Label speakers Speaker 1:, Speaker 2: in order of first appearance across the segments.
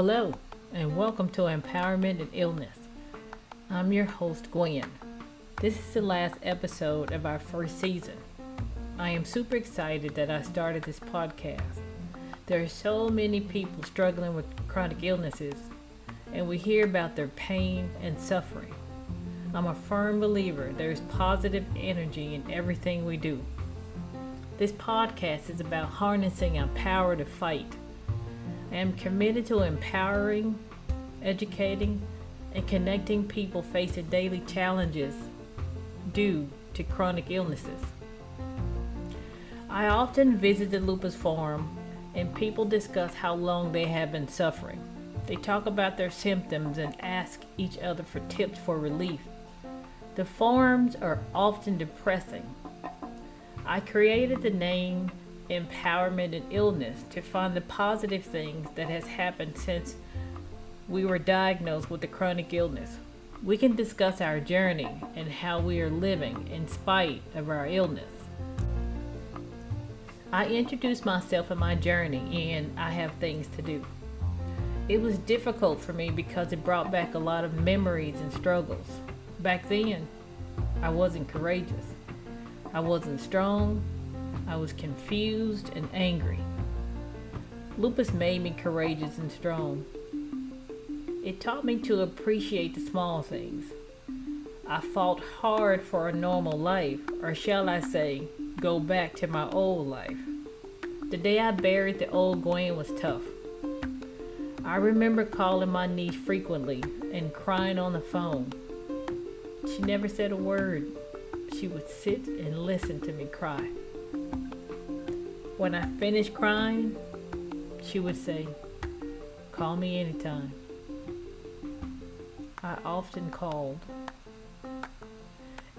Speaker 1: Hello, and welcome to Empowerment and Illness. I'm your host, Gwen. This is the last episode of our first season. I am super excited that I started this podcast. There are so many people struggling with chronic illnesses, and we hear about their pain and suffering. I'm a firm believer there's positive energy in everything we do. This podcast is about harnessing our power to fight. I am committed to empowering, educating, and connecting people facing daily challenges due to chronic illnesses. I often visit the lupus forum and people discuss how long they have been suffering. They talk about their symptoms and ask each other for tips for relief. The forums are often depressing. I created the name Empowerment and Illness to find the positive things that has happened since we were diagnosed with the chronic illness. We can discuss our journey and how we are living in spite of our illness. I introduced myself and my journey, and I have things to do. It was difficult for me because it brought back a lot of memories and struggles. Back then, I wasn't courageous. I wasn't strong. I was confused and angry. Lupus made me courageous and strong. It taught me to appreciate the small things. I fought hard for a normal life, or shall I say, go back to my old life. The day I buried the old Gwen was tough. I remember calling my niece frequently and crying on the phone. She never said a word. She would sit and listen to me cry. When I finished crying, she would say, "Call me anytime." I often called.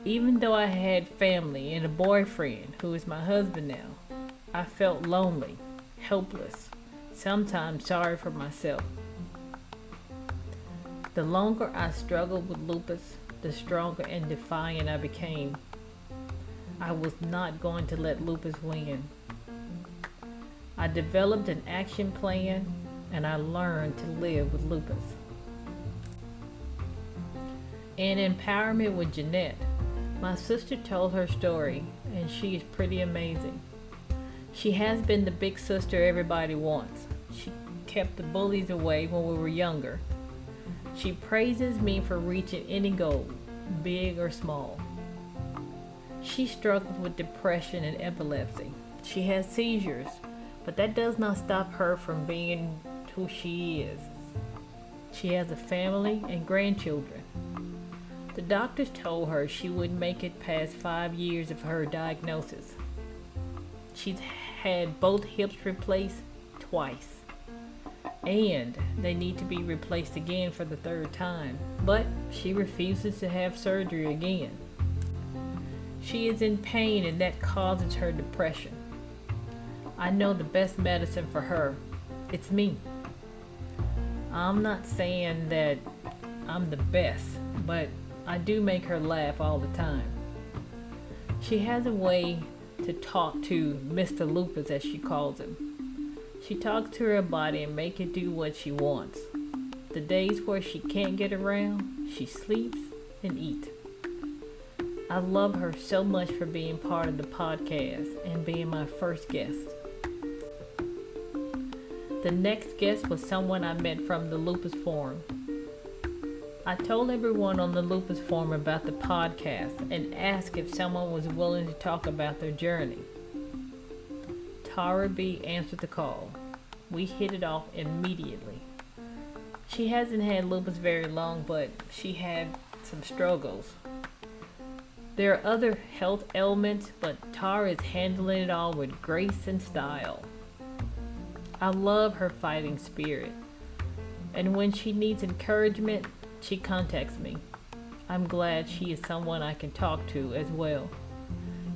Speaker 1: Even though I had family and a boyfriend who is my husband now, I felt lonely, helpless, sometimes sorry for myself. The longer I struggled with lupus, the stronger and defiant I became. I was not going to let lupus win. I developed an action plan and I learned to live with lupus. In Empowerment with Jeanette, my sister told her story and she is pretty amazing. She has been the big sister everybody wants. She kept the bullies away when we were younger. She praises me for reaching any goal, big or small. She struggles with depression and epilepsy. She has seizures, but that does not stop her from being who she is. She has a family and grandchildren. The doctors told her she wouldn't make it past 5 years of her diagnosis. She's had both hips replaced twice, and they need to be replaced again for the third time, but she refuses to have surgery again. She is in pain and that causes her depression. I know the best medicine for her. It's me. I'm not saying that I'm the best, but I do make her laugh all the time. She has a way to talk to Mr. Lupus, as she calls him. She talks to her body and make it do what she wants. The days where she can't get around, she sleeps and eats. I love her so much for being part of the podcast and being my first guest. The next guest was someone I met from the Lupus Forum. I told everyone on the Lupus Forum about the podcast and asked if someone was willing to talk about their journey. Tara B answered the call. We hit it off immediately. She hasn't had lupus very long, but she had some struggles. There are other health ailments, but Tara is handling it all with grace and style. I love her fighting spirit, and when she needs encouragement, she contacts me. I'm glad she is someone I can talk to as well.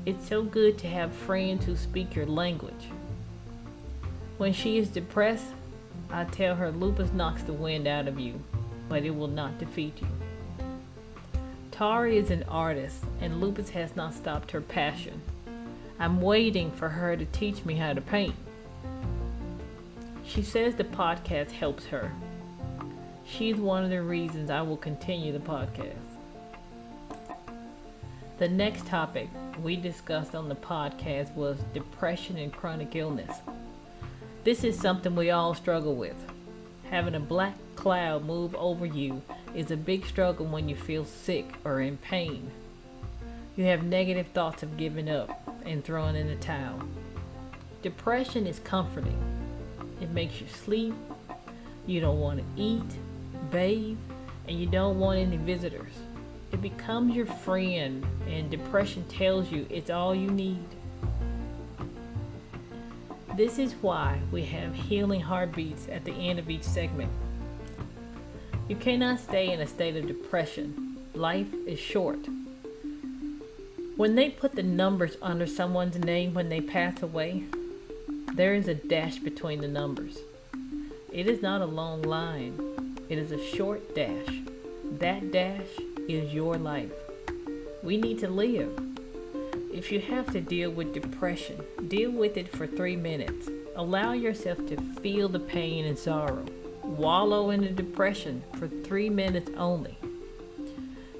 Speaker 1: It's so good to have friends who speak your language. When she is depressed, I tell her lupus knocks the wind out of you, but it will not defeat you. Tara is an artist, and lupus has not stopped her passion. I'm waiting for her to teach me how to paint. She says the podcast helps her. She's one of the reasons I will continue the podcast. The next topic we discussed on the podcast was depression and chronic illness. This is something we all struggle with. Having a black cloud move over you is a big struggle when you feel sick or in pain. You have negative thoughts of giving up and throwing in the towel. Depression is comforting. It makes you sleep, you don't want to eat, bathe, and you don't want any visitors. It becomes your friend, and depression tells you it's all you need. This is why we have healing heartbeats at the end of each segment. You cannot stay in a state of depression. Life is short. When they put the numbers under someone's name when they pass away, there is a dash between the numbers. It is not a long line. It is a short dash. That dash is your life. We need to live. If you have to deal with depression, deal with it for 3 minutes. Allow yourself to feel the pain and sorrow. Wallow in the depression for 3 minutes only.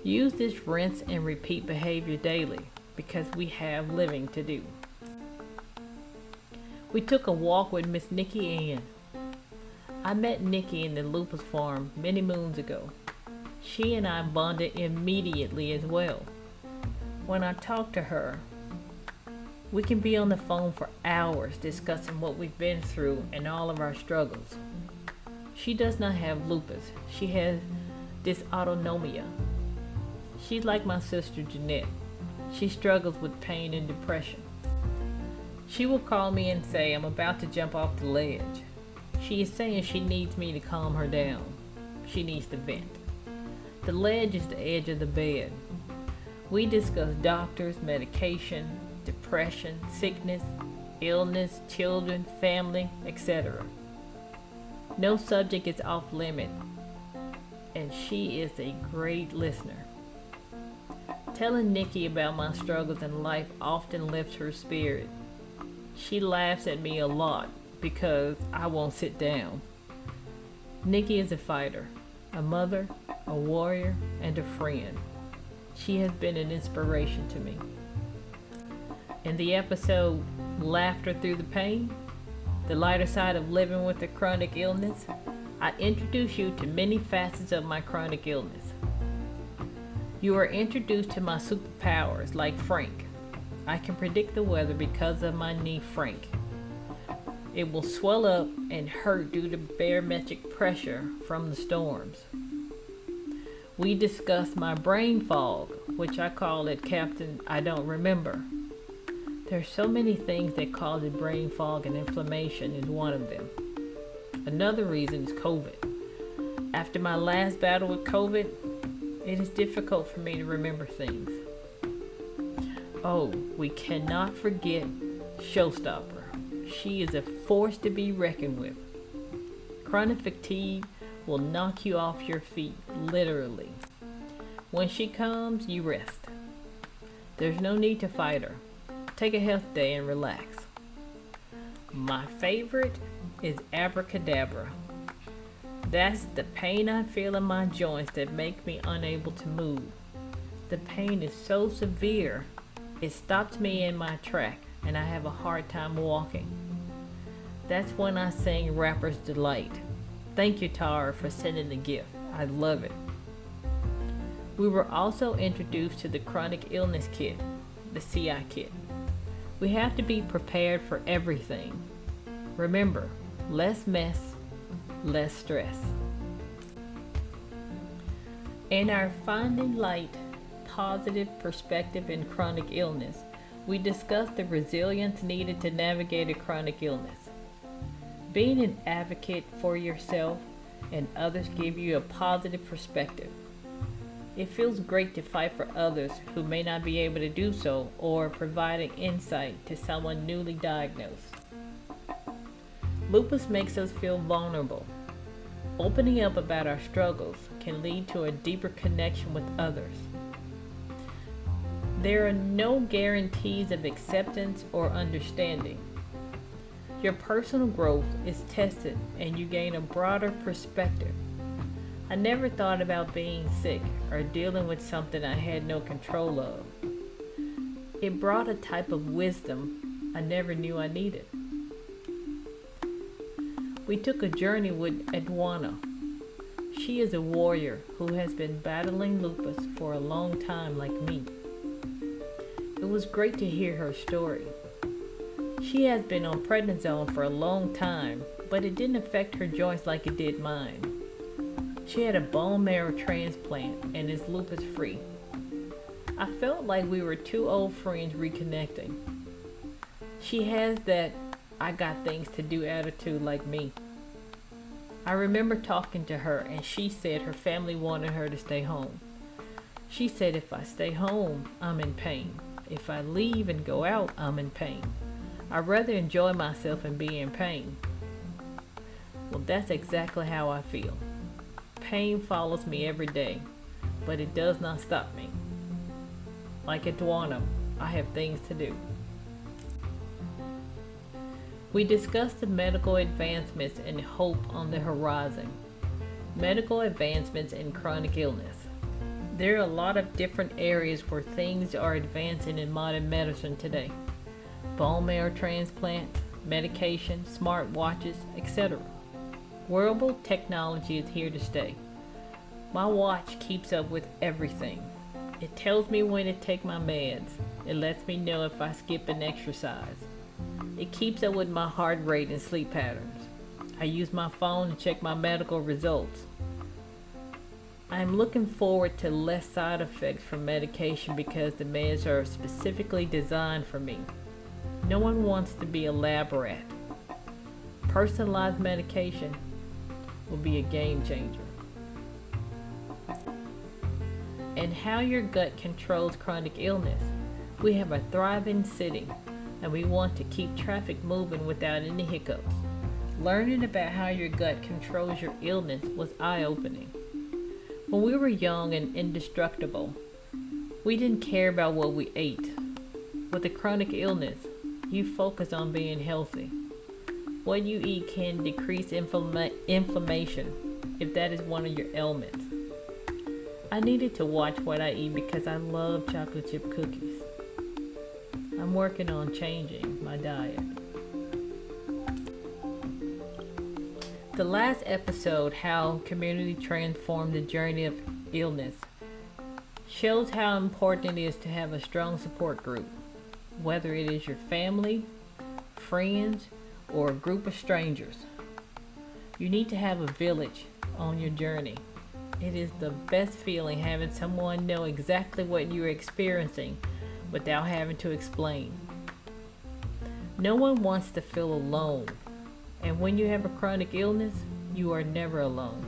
Speaker 1: Use this rinse and repeat behavior daily because we have living to do. We took a walk with Miss Nikki Ann. I met Nikki in the Lupus Farm many moons ago. She and I bonded immediately as well. When I talk to her, we can be on the phone for hours discussing what we've been through and all of our struggles. She does not have lupus. She has dysautonomia. She's like my sister Jeanette. She struggles with pain and depression. She will call me and say, I'm about to jump off the ledge. She is saying she needs me to calm her down. She needs to vent. The ledge is the edge of the bed. We discuss doctors, medication, depression, sickness, illness, children, family, etc. No subject is off limit, and she is a great listener. Telling Nikki about my struggles in life often lifts her spirit. She laughs at me a lot because I won't sit down. Nikki is a fighter, a mother, a warrior, and a friend. She has been an inspiration to me. In the episode, Laughter Through the Pain, the lighter side of living with a chronic illness, I introduce you to many facets of my chronic illness. You are introduced to my superpowers like Frank. I can predict the weather because of my knee Frank. It will swell up and hurt due to barometric pressure from the storms. We discuss my brain fog, which I call it Captain I Don't Remember. There's so many things that cause brain fog, and inflammation is one of them. Another reason is COVID. After my last battle with COVID, it is difficult for me to remember things. Oh, we cannot forget Showstopper. She is a force to be reckoned with. Chronic fatigue will knock you off your feet, literally. When she comes, you rest. There's no need to fight her. Take a health day and relax. My favorite is Abracadabra. That's the pain I feel in my joints that make me unable to move. The pain is so severe, it stops me in my track and I have a hard time walking. That's when I sing Rapper's Delight. Thank you, Tara, for sending the gift. I love it. We were also introduced to the chronic illness kit, the CI kit. We have to be prepared for everything. Remember, less mess, less stress. In our Finding Light, Positive Perspective in Chronic Illness, we discuss the resilience needed to navigate a chronic illness. Being an advocate for yourself and others give you a positive perspective. It feels great to fight for others who may not be able to do so, or providing insight to someone newly diagnosed. Lupus makes us feel vulnerable. Opening up about our struggles can lead to a deeper connection with others. There are no guarantees of acceptance or understanding. Your personal growth is tested and you gain a broader perspective. I never thought about being sick or dealing with something I had no control of. It brought a type of wisdom I never knew I needed. We took a journey with Edwana. She is a warrior who has been battling lupus for a long time like me. It was great to hear her story. She has been on prednisone for a long time, but it didn't affect her joints like it did mine. She had a bone marrow transplant and is lupus free. I felt like we were two old friends reconnecting. She has that I got things to do attitude like me. I remember talking to her and she said her family wanted her to stay home. She said if I stay home, I'm in pain. If I leave and go out, I'm in pain. I'd rather enjoy myself and be in pain. Well, that's exactly how I feel. Pain follows me every day, but it does not stop me. Like at Dwana, I have things to do. We discussed the medical advancements and hope on the horizon. Medical advancements in chronic illness. There are a lot of different areas where things are advancing in modern medicine today. Bone marrow transplant, medication, smart watches, etc. Wearable technology is here to stay. My watch keeps up with everything. It tells me when to take my meds. It lets me know if I skip an exercise. It keeps up with my heart rate and sleep patterns. I use my phone to check my medical results. I'm looking forward to less side effects from medication because the meds are specifically designed for me. No one wants to be a lab rat. Personalized medication will be a game changer. And how your gut controls chronic illness. We have a thriving city and we want to keep traffic moving without any hiccups. Learning about how your gut controls your illness was eye-opening. When we were young and indestructible, we didn't care about what we ate. With a chronic illness, you focus on being healthy. What you eat can decrease inflammation if that is one of your ailments. I needed to watch what I eat because I love chocolate chip cookies. I'm working on changing my diet. The last episode, How Community Transformed the Journey of Illness, shows how important it is to have a strong support group, whether it is your family, friends, or a group of strangers. You need to have a village on your journey. It is the best feeling having someone know exactly what you're experiencing without having to explain. No one wants to feel alone, and when you have a chronic illness, you are never alone.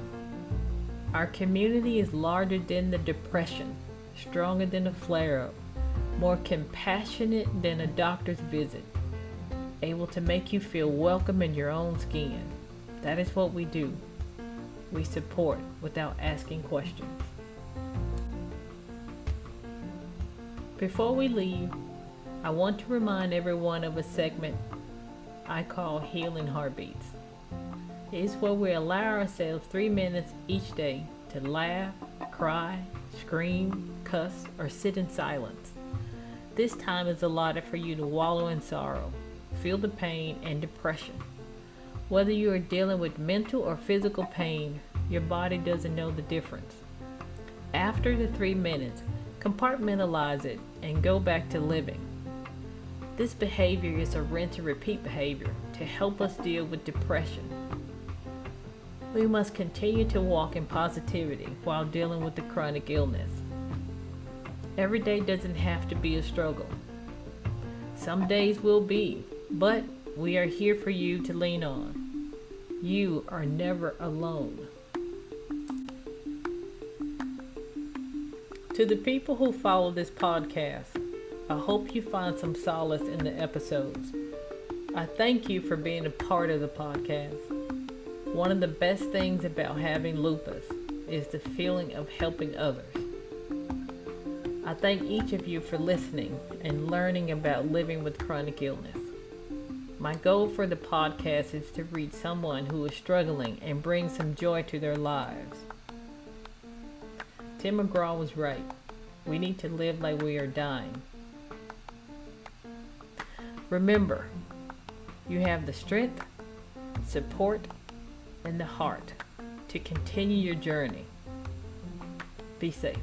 Speaker 1: Our community is larger than the depression, stronger than a flare-up, more compassionate than a doctor's visit, able to make you feel welcome in your own skin. That is what we do. We support without asking questions. Before we leave, I want to remind everyone of a segment I call Healing Heartbeats. It is where we allow ourselves 3 minutes each day to laugh, cry, scream, cuss, or sit in silence. This time is allotted for you to wallow in sorrow, feel the pain and depression. Whether you are dealing with mental or physical pain, your body doesn't know the difference. After the 3 minutes, compartmentalize it and go back to living. This behavior is a rinse and repeat behavior to help us deal with depression. We must continue to walk in positivity while dealing with the chronic illness. Every day doesn't have to be a struggle. Some days will be, but we are here for you to lean on. You are never alone. To the people who follow this podcast, I hope you find some solace in the episodes. I thank you for being a part of the podcast. One of the best things about having lupus is the feeling of helping others. I thank each of you for listening and learning about living with chronic illness. My goal for the podcast is to reach someone who is struggling and bring some joy to their lives. Tim McGraw was right. We need to live like we are dying. Remember, you have the strength, support, and the heart to continue your journey. Be safe.